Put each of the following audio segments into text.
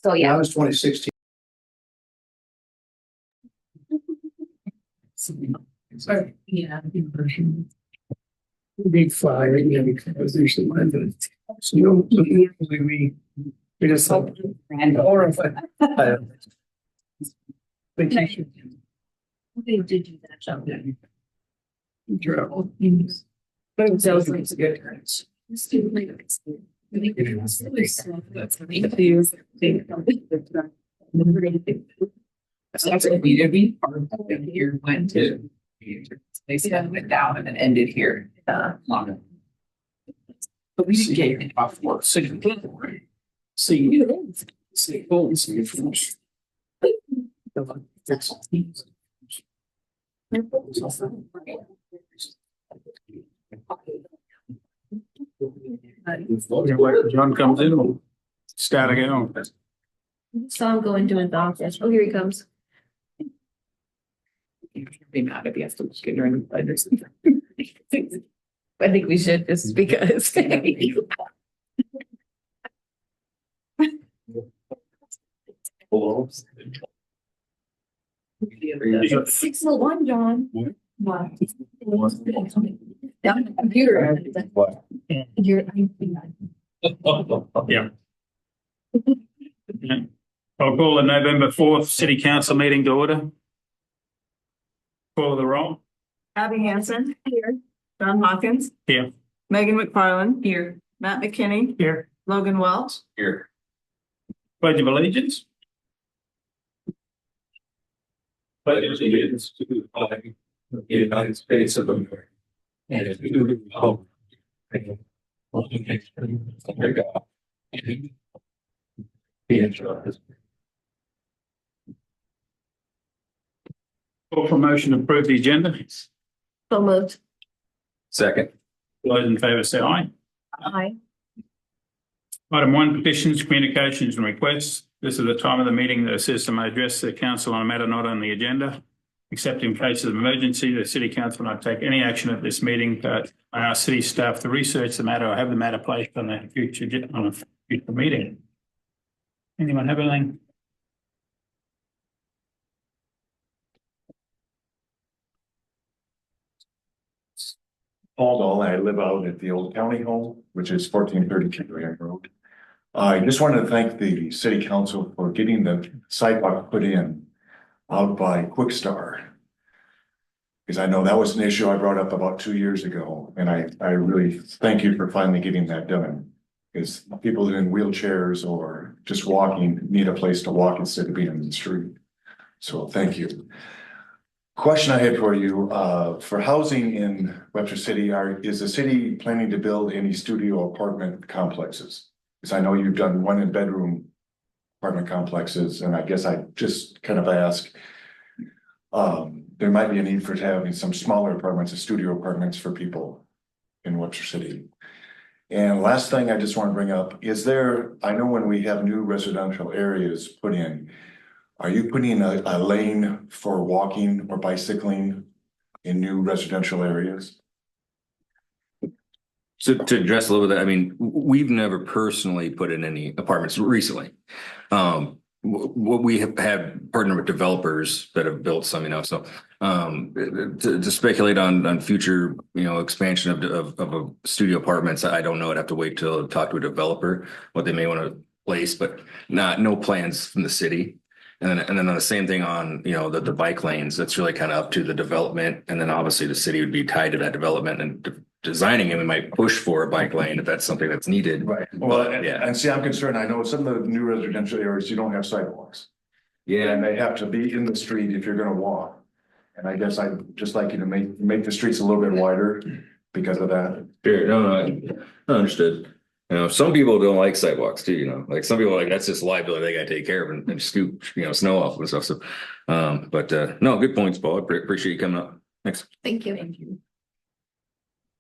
So That yeah, was 2016. Sorry. Yeah. Big fire, yeah, because there's some other. So we just like horrified. Vacation. they did do that job. Travel. But it was also good. That's like we did. We here went to. They said went down and then ended here. But we didn't get it off work. So you can't. See. See. Oh, see. John comes in, we'll start again. So I'm going to his office. Oh, here he comes. Be mad if he has to get her in the bed or something. I think we should just because. Hello. 601, John. What? Down the computer. What? You're. Yeah. I'll call the November 4th City Council meeting to order. Call the roll. Abby Hansen. Here. John Hawkins. Here. Megan McFarland. Here. Matt McKinney. Here. Logan Welch. Here. Pledge of allegiance. Pledge of allegiance to the flag of the United States of America and to the republic under God. Be enjoyed. Call for motion to approve the agenda. So moved. Second. Those in favour say aye. Aye. Item 1, petitions, communications and requests. This is the time of the meeting that a citizen may address the council on a matter not on the agenda. Except in cases of emergency, the city council will not take any action at this meeting, but I ask city staff to research the matter or have the matter placed on a future meeting. Anyone have anything? Paul Dahl, and I live out at the old county home, which is 1432 Graham Road. I just wanted to thank the city council for getting the sidewalk put in out by Quick Star. Because I know that was an issue I brought up about 2 years ago, and I really thank you for finally getting that done. Because people in wheelchairs or just walking need a place to walk instead of being in the street. So thank you. Question I had for you, for housing in Webster City, is the city planning to build any studio apartment complexes? Because I know you've done 1-bedroom apartment complexes, and I guess I just kind of ask, there might be a need for having some smaller apartments, studio apartments for people in Webster City. And last thing I just want to bring up, is there, I know when we have new residential areas put in, are you putting a lane for walking or bicycling in new residential areas? So to address a little bit of that, I mean, we've never personally put in any apartments recently. What we have had partnered with developers that have built some, so to speculate on future, expansion of a studio apartments, I don't know. I'd have to wait till I talk to a developer what they may want to place, but no plans from the city. And then on the same thing on, the bike lanes, that's really kind of up to the development. And then obviously the city would be tied to that development and designing it. We might push for a bike lane if that's something that's needed. Right. Well, Well, yeah. and see, I'm concerned, I know some of the new residential areas, you don't have sidewalks. Yeah. And they have to be in the street if you're gonna walk. And I guess I'd just like you to make the streets a little bit wider because of that. Sure. No, I understood. Some people don't like sidewalks too, like some people are like, that's just liability they gotta take care of and scoop, snow off and stuff. So, no, good points, Paul. Appreciate you coming up. Thanks. Thank you. Thank you.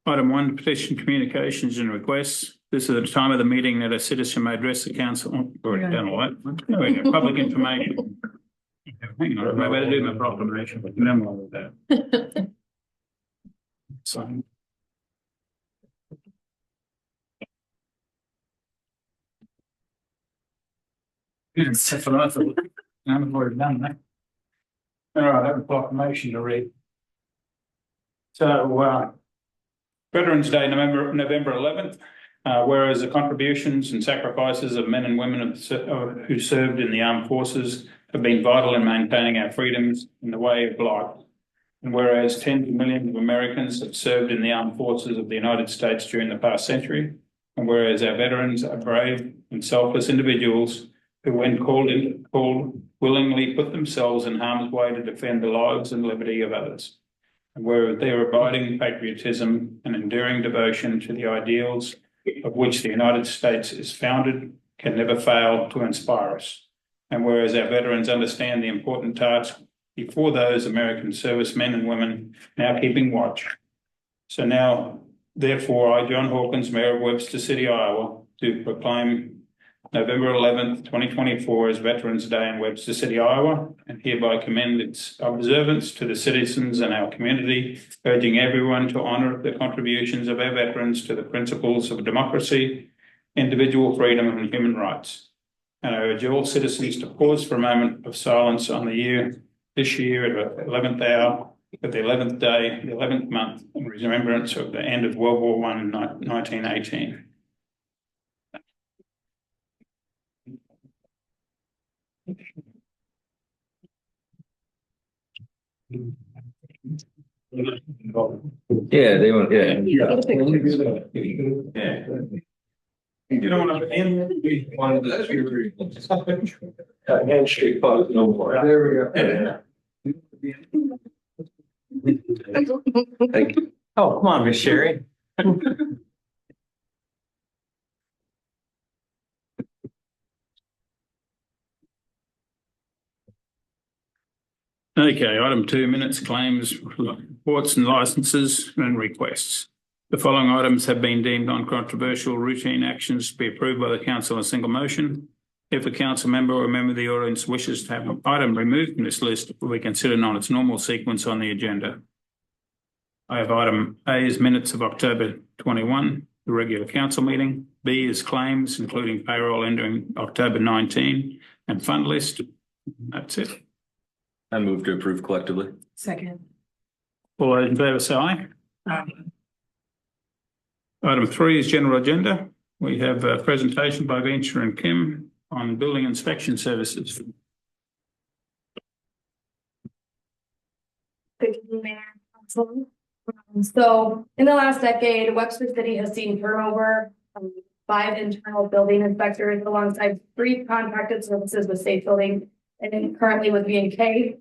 Item 1, petition, communications and requests. This is the time of the meeting that a citizen may address the council. Already done all that. There we go. Public information. Hang on, I better do my proclamation, but then we'll do that. So. Except for that, I'm already done that. All right, I have a proclamation to read. So, Veterans Day, November 11th. Whereas the contributions and sacrifices of men and women who served in the armed forces have been vital in maintaining our freedoms in the way of life. And whereas tens of millions of Americans have served in the armed forces of the United States during the past century, and whereas our veterans are brave and selfless individuals who, when called, willingly put themselves in harm's way to defend the lives and liberty of others. And whereas their abiding patriotism and enduring devotion to the ideals of which the United States is founded can never fail to inspire us. And whereas our veterans understand the important task before those American servicemen and women now keeping watch. So now, therefore, I, John Hawkins, Mayor of Webster City, Iowa, do proclaim November 11th, 2024 as Veterans Day in Webster City, Iowa, and hereby commend its observance to the citizens and our community, urging everyone to honor the contributions of our veterans to the principles of democracy, individual freedom, and human rights. And I urge all citizens to pause for a moment of silence on this year at the 11th hour, at the 11th day, the 11th month, in remembrance of the end of World War I in 1918. Yeah, they want, yeah. Yeah. You don't want to end. One of the handshake, but no more. There we go. Thank you. Oh, come on, Miss Sherry. Okay, item 2, minutes, claims, reports and licenses and requests. The following items have been deemed non-controversial routine actions to be approved by the council in a single motion. If a council member or a member of the audience wishes to have an item removed from this list, it will be considered on its normal sequence on the agenda. I have item A is minutes of October 21, the regular council meeting. B is claims, including payroll ending October 19, and fund list. That's it. I move to approve collectively. Second. All those in favour say aye. Item 3 is general agenda. We have a presentation by Venture and Kim on building inspection services. Good evening, Mayor. Council. So in the last decade, Webster City has seen turnover of 5 internal building inspectors alongside 3 contracted services with Safe Building and currently with V&K.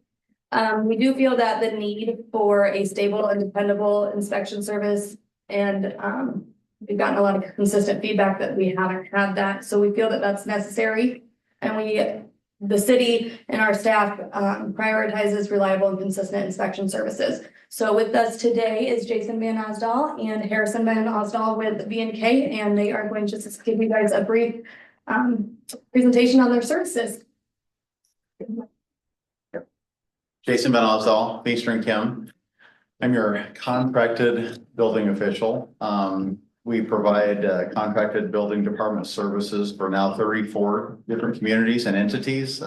We do feel that the need for a stable and dependable inspection service, and we've gotten a lot of consistent feedback that we haven't had that. So we feel that that's necessary, and the city and our staff prioritizes reliable and consistent inspection services. So with us today is Jason Van Osdal and Harrison Van Osdal with V&K, and they are going to just give you guys a brief presentation on their services. Jason Van Osdal, Webster and Kim. I'm your contracted building official. We provide contracted building department services for now 34 different communities and entities,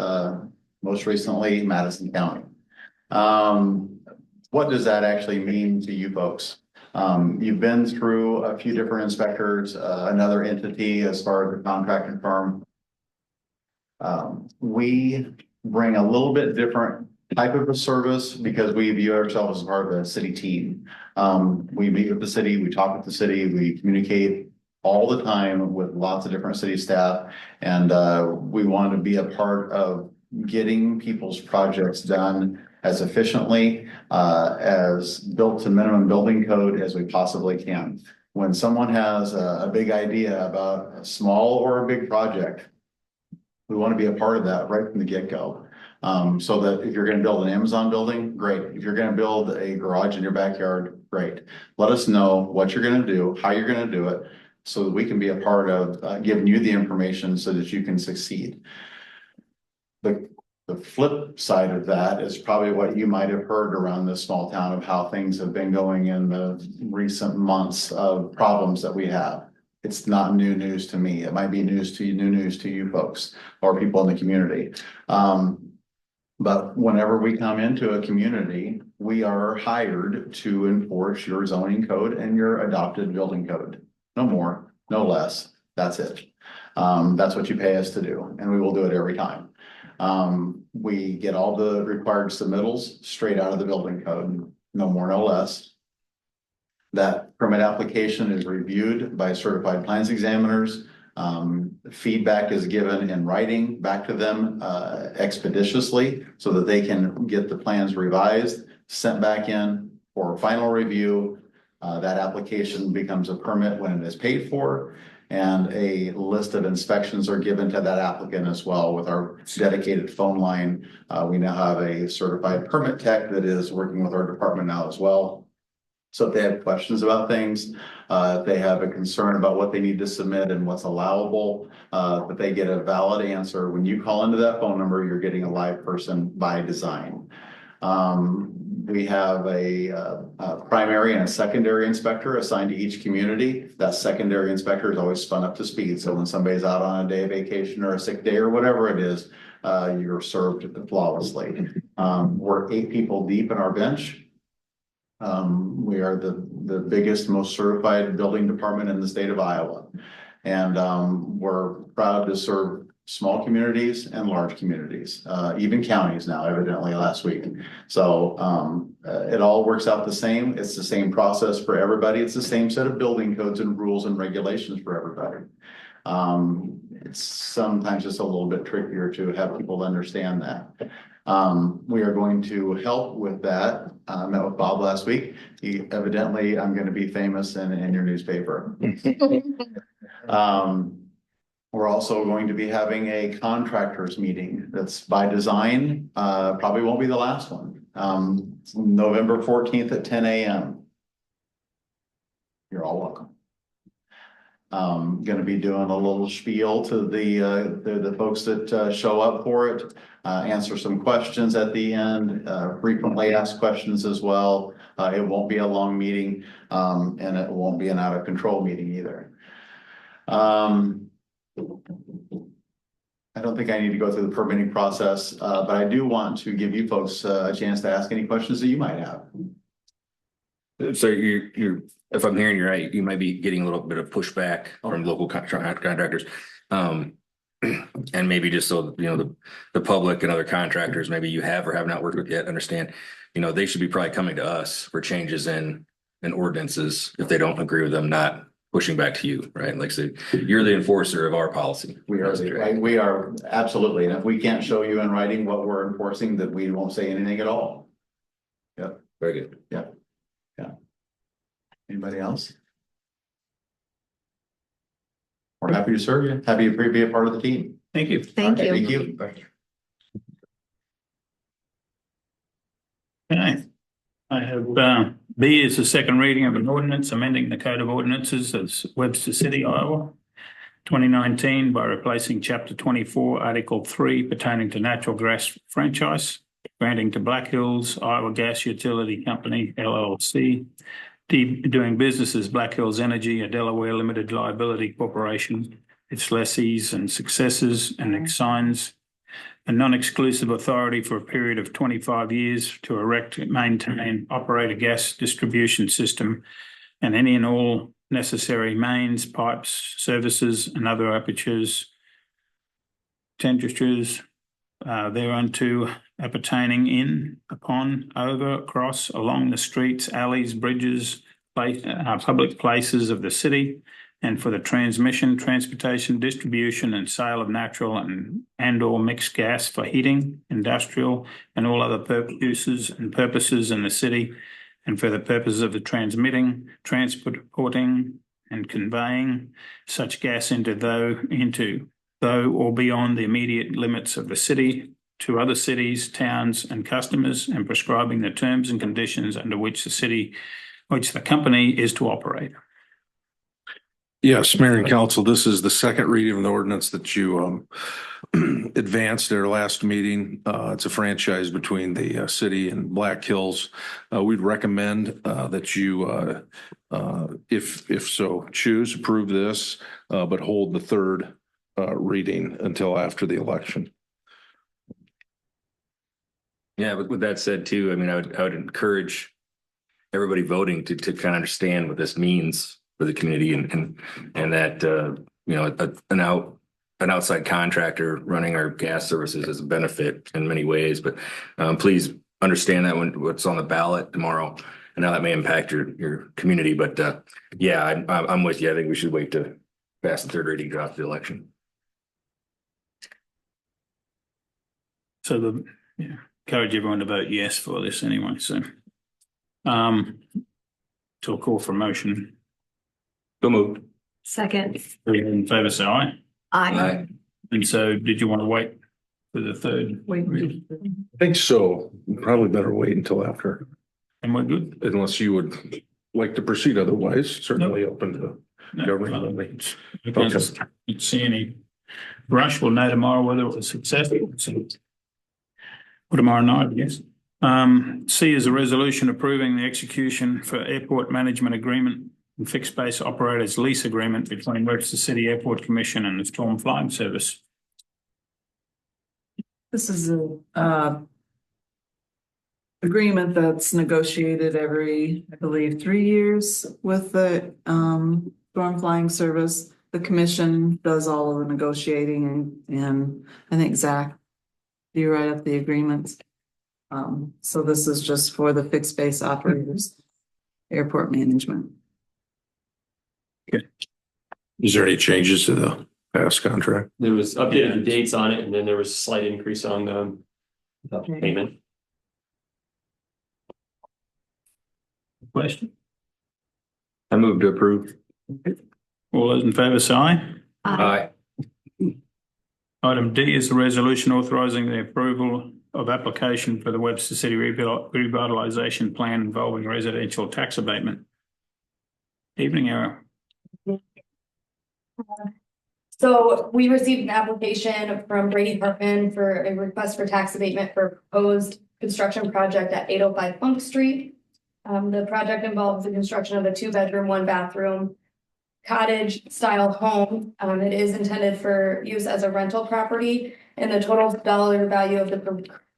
most recently Madison County. What does that actually mean to you folks? You've been through a few different inspectors, another entity as far as the contracting firm. We bring a little bit different type of a service because we view ourselves as part of a city team. We meet with the city, we talk with the city, we communicate all the time with lots of different city staff, and we want to be a part of getting people's projects done as efficiently as built to minimum building code as we possibly can. When someone has a big idea about a small or a big project, we want to be a part of that right from the get-go. So that if you're going to build an Amazon building, great. If you're going to build a garage in your backyard, great. Let us know what you're going to do, how you're going to do it, so that we can be a part of giving you the information so that you can succeed. The flip side of that is probably what you might have heard around this small town of how things have been going in the recent months of problems that we have. it's not new news to me. It might be news to you, new news to you folks or people in the community. But whenever we come into a community, we are hired to enforce your zoning code and your adopted building code. No more, no less. That's it. That's what you pay us to do, and we will do it every time. We get all the required submittals straight out of the building code, no more, no less. That permit application is reviewed by certified plans examiners. Feedback is given in writing back to them expeditiously so that they can get the plans revised, sent back in for final review. That application becomes a permit when it is paid for, and a list of inspections are given to that applicant as well with our dedicated phone line. We now have a certified permit tech that is working with our department now as well. So if they have questions about things, if they have a concern about what they need to submit and what's allowable, that they get a valid answer. When you call into that phone number, you're getting a live person by design. We have a primary and a secondary inspector assigned to each community. That secondary inspector is always spun up to speed. So when somebody's out on a day of vacation or a sick day or whatever it is, you're served flawlessly. We're 8 people deep in our bench. We are the biggest, most certified building department in the state of Iowa. And we're proud to serve small communities and large communities, even counties now, evidently last week. So it all works out the same. It's the same process for everybody. It's the same set of building codes and rules and regulations for everybody. It's sometimes just a little bit trickier to have people understand that. We are going to help with that. I met with Bob last week. Evidently, I'm going to be famous in your newspaper. We're also going to be having a contractors meeting that's by design. Probably won't be the last one. November 14th at 10 a.m. You're all welcome. Going to be doing a little spiel to the folks that show up for it. Answer some questions at the end, frequently asked questions as well. It won't be a long meeting, and it won't be an out of control meeting either. I don't think I need to go through the permitting process, but I do want to give you folks a chance to ask any questions that you might have. So you're, if I'm hearing you right, you might be getting a little bit of pushback from local contractors. And maybe just so, you know, the public and other contractors, maybe you have or have not worked with yet, understand, you know, they should be probably coming to us for changes in ordinances if they don't agree with them, not pushing back to you, right? Like, so you're the enforcer of our policy. We are absolutely. And if we can't show you in writing what we're enforcing, that we won't say anything at all. Yep. Very good. Yeah. Anybody else? We're happy to serve you. Happy to be a part of the team. Thank you. Thank you. Thank you. Okay. I have B is the second reading of an ordinance amending the Code of Ordinances of Webster City, Iowa, 2019 by replacing Chapter 24, Article 3 pertaining to natural gas franchise, granting to Black Hills Iowa Gas Utility Company, LLC, doing business as Black Hills Energy, a Delaware limited liability corporation, its lessees and successors, and assigns a non-exclusive authority for a period of 25 years to erect, maintain, operate a gas distribution system and any and all necessary mains, pipes, services, and other apertures, temperatures thereunto appertaining in, upon, over, across, along the streets, alleys, bridges, public places of the city, and for the transmission, transportation, distribution, and sale of natural and or mixed gas for heating, industrial, and all other uses and purposes in the city, and for the purposes of the transmitting, transporting, and conveying such gas into though or beyond the immediate limits of the city to other cities, towns, and customers, and prescribing the terms and conditions under which the company is to operate. Yes, Mayor and Council, this is the second reading of the ordinance that you advanced at our last meeting. It's a franchise between the city and Black Hills. We'd recommend that you, if so choose, approve this, but hold the third reading until after the election. Yeah, but with that said too, I mean, I would encourage everybody voting to kind of understand what this means for the community and that, you know, an outside contractor running our gas services is a benefit in many ways, but please understand that when what's on the ballot tomorrow and how that may impact your community. But yeah, I'm with you. I think we should wait to pass the third reading after the election. So encourage everyone to vote yes for this anyway. So, to a call for motion. Go moved. Second. In favour, say aye. Aye. And so, did you want to wait for the third? I think so. Probably better wait until after, And we're good. unless you would like to proceed. Otherwise, certainly open to government. I can't see any rush. We'll know tomorrow whether it was successful. So, or tomorrow night, I guess. C is a resolution approving the execution for airport management agreement and fixed base operators lease agreement between Webster City Airport Commission and the Storm Flying Service. This is a agreement that's negotiated every, I believe, 3 years with the storm flying service. The commission does all of the negotiating and I think Zach, you write up the agreements. So this is just for the fixed base operators, airport management. Is there any changes to the past contract? There was updated dates on it, and then there was a slight increase on the payment. Question? I move to approve. All those in favour say aye. Aye. Item D is a resolution authorising the approval of application for the Webster City Revitalisation Plan involving residential tax abatement. Evening, Era. So we received an application from Brady Hartman for a request for tax abatement for proposed construction project at 805 Funk Street. The project involves the construction of a 2-bedroom, 1-bathroom cottage style home. It is intended for use as a rental property, and the total dollar value of the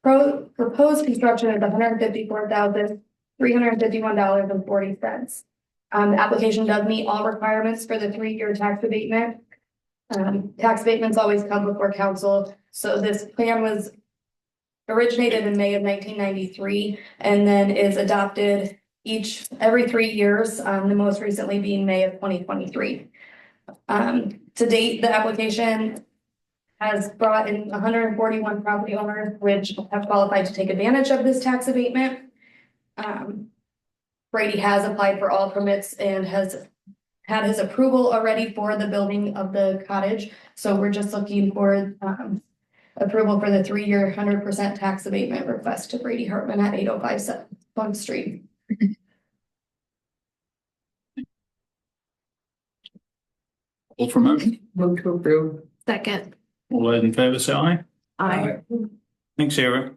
proposed construction is $154,351.40. The application does meet all requirements for the 3-year tax abatement. Tax abatements always come before council. So this plan was originated in May of 1993 and then is adopted every 3 years, the most recently being May of 2023. To date, the application has brought in 141 property owners, which have qualified to take advantage of this tax abatement. Brady has applied for all permits and has had his approval already for the building of the cottage. So we're just looking for approval for the 3-year 100% tax abatement request to Brady Hartman at 805 Funk Street. All for motion. Move to approve. Second. All those in favour say aye. Aye. Thanks, Era.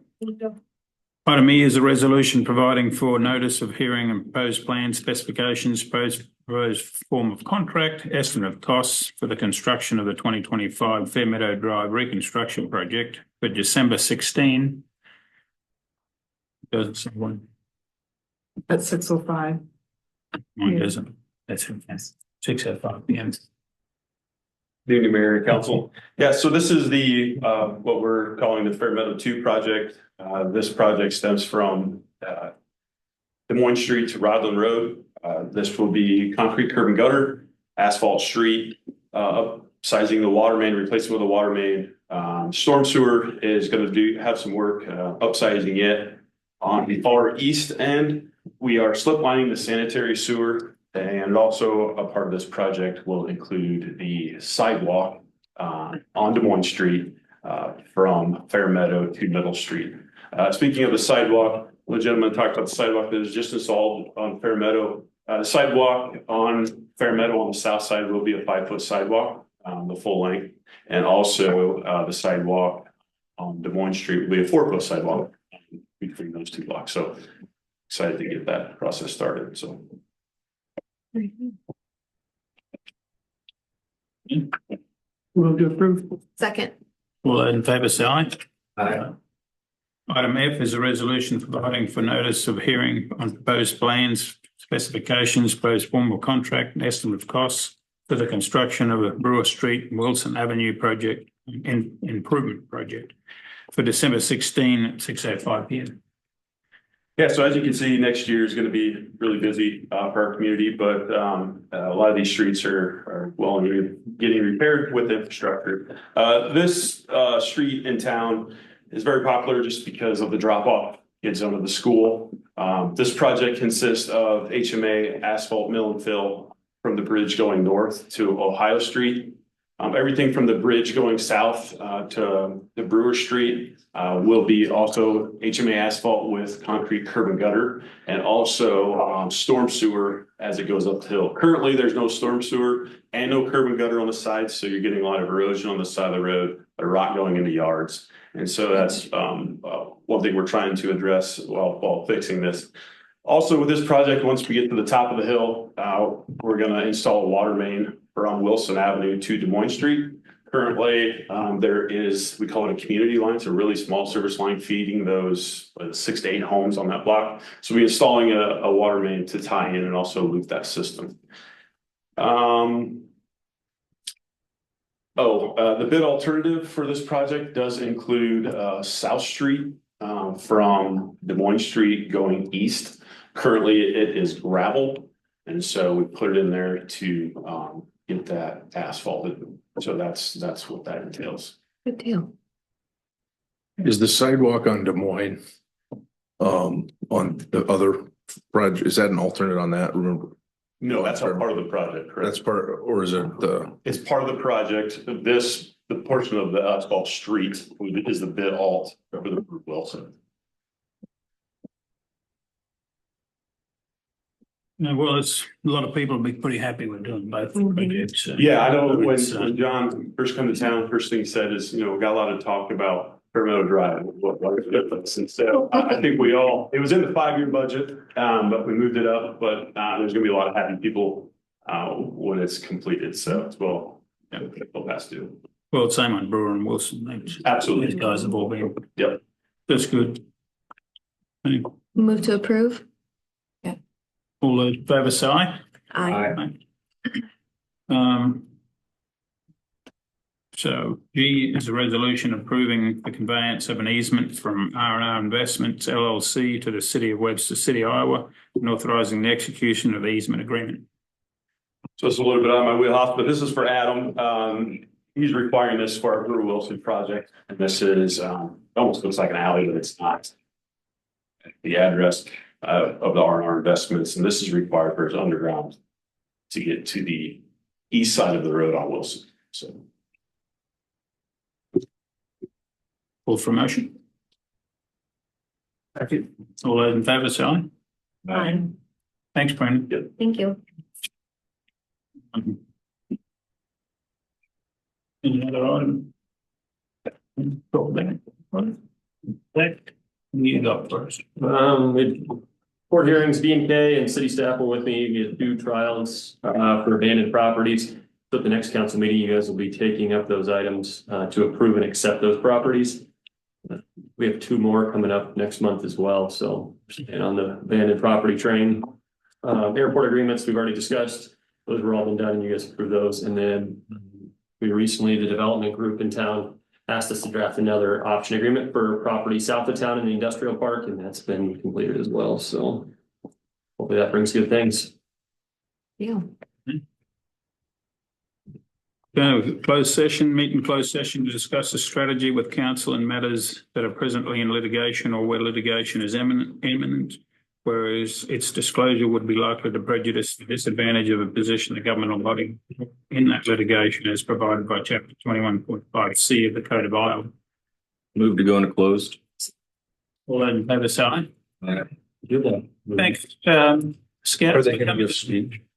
Item E is a resolution providing for notice of hearing and proposed plan specifications, proposed form of contract, estimate of costs for the construction of the 2025 Fairmeadow Drive reconstruction project for December 16. Doesn't say one. At 6:05. Mine doesn't. That's 6:05 p.m. Evening, Mayor and Council. Yeah, so this is the what we're calling the Fairmeadow 2 project. This project stems from Des Moines Street to Rodland Road. This will be concrete curb and gutter, asphalt street, upsizing the water main, replacing with a water main. Storm sewer is going to have some work upsizing it. On the far east end, we are slip lining the sanitary sewer. And also a part of this project will include the sidewalk on Des Moines Street from Fairmeadow to Middle Street. Speaking of the sidewalk, the gentleman talked about the sidewalk that is just installed on Fairmeadow. The sidewalk on Fairmeadow on the south side will be a 5-foot sidewalk. the full length. And also, the sidewalk on Des Moines Street will be a 4-foot sidewalk between those 2 blocks. So excited to get that process started, so. Move to approve. Second. All those in favour say aye. Aye. Item F is a resolution providing for notice of hearing on proposed plans, specifications, proposed formal contract, and estimate of costs for the construction of a Brewer Street and Wilson Avenue project, improvement project for December 16 at 6:05 p.m. Yeah, so as you can see, next year is going to be really busy for our community, but a lot of these streets are well getting repaired with infrastructure. This street in town is very popular just because of the drop off kids under the school. This project consists of HMA asphalt mill and fill from the bridge going north to Ohio Street. Everything from the bridge going south to the Brewer Street will be also HMA asphalt with concrete curb and gutter, and also storm sewer as it goes uphill. Currently, there's no storm sewer and no curb and gutter on the sides, so you're getting a lot of erosion on the side of the road, a rock going into yards. And so that's one thing we're trying to address while fixing this. Also with this project, once we get to the top of the hill, we're going to install a water main from Wilson Avenue to Des Moines Street. Currently, there is, we call it a community line. It's a really small service line feeding those 6 to 8 homes on that block. So we're installing a water main to tie in and also loop that system. The bid alternative for this project does include South Street from Des Moines Street going east. Currently, it is gravel, and so we put it in there to get that asphalted. So that's what that entails. Good deal. Is the sidewalk on Des Moines on the other project, is that an alternate on that? Remember? No, that's not part of the project, correct? That's part, or is it the? It's part of the project. The portion of the asphalt street is the bid alt for the Wilson. No, well, it's a lot of people will be pretty happy with doing both projects. So. Yeah, I know when John first come to town, first thing he said is, we got a lot of talk about Permeadow Drive, what the difference. And so I think it was in the 5-year budget, but we moved it up, but there's gonna be a lot of happy people when it's completed. So it's well past due. Well, same on Brewer and Wilson. Absolutely. These guys have all been. Yep. That's good. Anyway. Move to approve. All those in favour say aye. Aye. So G is a resolution approving the conveyance of an easement from R&R Investments LLC to the City of Webster City, Iowa, and authorizing the execution of the easement agreement. So it's a little bit out of my wheelhouse, but this is for Adam. He's requiring this for our Brewer Wilson project, and this is almost looks like an alley, but it's not. The address of the R&R Investments, and this is required for his underground to get to the east side of the road on Wilson. So. Call for a motion. Thank you. All those in favour say aye. Aye. Thanks, Brendan. Thank you. Any other item? You go first. Court hearings, B&K and city staff were with me. We had 2 trials for abandoned properties. So at the next council meeting, you guys will be taking up those items to approve and accept those properties. We have 2 more coming up next month as well. So, and on the abandoned property train, airport agreements we've already discussed. Those were all been done and you guys approved those. And then we recently, the development group in town asked us to draft another option agreement for property south of town in the industrial park, and that's been completed as well. So hopefully that brings good things. Yeah. Closed session, meeting closed session to discuss the strategy with council in matters that are presently in litigation or where litigation is imminent, whereas its disclosure would be likely to prejudice the disadvantage of a position the governmental body in that litigation as provided by Chapter 21.5C of the Code of Iowa. Move to go into closed. All those in favour say aye. Good one. Thanks, Scout. Are they going to give speech?